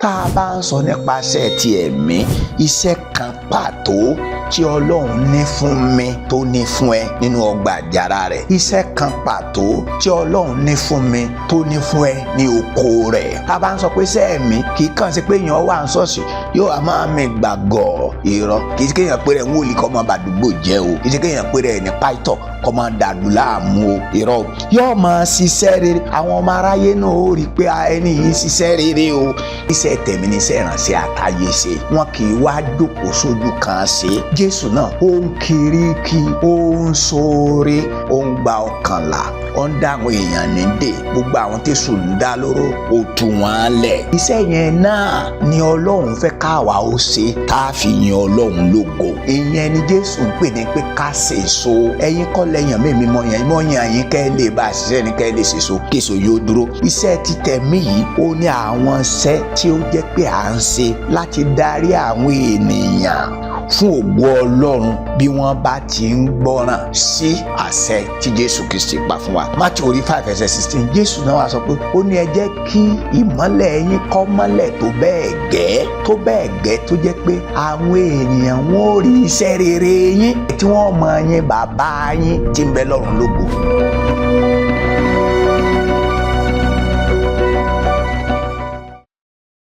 tá a bá ń sọ nípasẹ̀ ti ẹ̀mí, iṣẹ́ kan pàtó tí Ọlọ́run ní fún mi tó ní fún ẹ nínú ọgbà àjàrà rẹ̀, iṣẹ́ kan pàtó tí Ọlọ́run ní fún mi tó ní fún ẹ ní oko rẹ̀. A bá ń sọ pé iṣẹ́ ẹ̀mí kì í kàn sí pé èèyàn wà ń ṣọ́ọ̀ṣì yóò á máa mi gbàgọ̀ irọ́, kì í sí kéèyàn pé rẹ̀ ń wòlíì kọ́ máa bàdúgbò jẹ́ o, kì í sí kéèyàn pé rẹ̀ ní pàìtọ̀ kọ́ máa dàlú láàmú o irọ́, yóò máa ṣiṣẹ́ rere. Àwọn ọmọ aráyé náà ó rí i pé ẹni yìí ṣiṣẹ́ rere o. Iṣẹ́ tẹ̀mí ni iṣẹ́ ìrànṣẹ́ àtayé ṣe, wọn kì í wá jókòó sójú kan ṣe. Jésù náà ó ń kiri kí, ó ń ṣoore, ó ń gba ọkàn là, ó ń dá àwọn èèyàn nídè, gbogbo àwọn tẹ̀sù ń dá lóró ó tú wọn lẹ̀. Iṣẹ́ yẹn náà ni Ọlọ́run fẹ́ káwa ó ṣe tá a fi yin Ọlọ́run lógo. Ìyẹn ni Jésù ń pè ní pé ká ṣe èso. Ẹ̀yin kọ́ lẹ́yìn mímí mọ́ yàn yín kẹ́ ẹ lè bá a ṣiṣẹ́ ní kẹ́ ẹ lè ṣe èso kí èso yóò dúró. Iṣẹ́ títẹ̀mí yìí ó ní àwọn iṣẹ́ tí ó jẹ́ pé à ń ṣe láti darí àwọn ènìyàn fún ògo Ọlọ́run bí wọ́n bá ti ń gbọ́ràn sí àṣẹ tí Jésù Kristi pa fún wa. Mátíù 5:16 Jésù náà wá sọ pé ó ní ẹ jẹ́ kí ìmọ́lẹ̀ yín kó mọ́lẹ̀ tó bẹ́ẹ̀ gẹ́ tó jẹ́ pé àwọn ènìyàn wọn ò rí iṣẹ́ rere yín tí wọ́n mọ yín bàbá yín tí ń bẹ lọ́run lógo.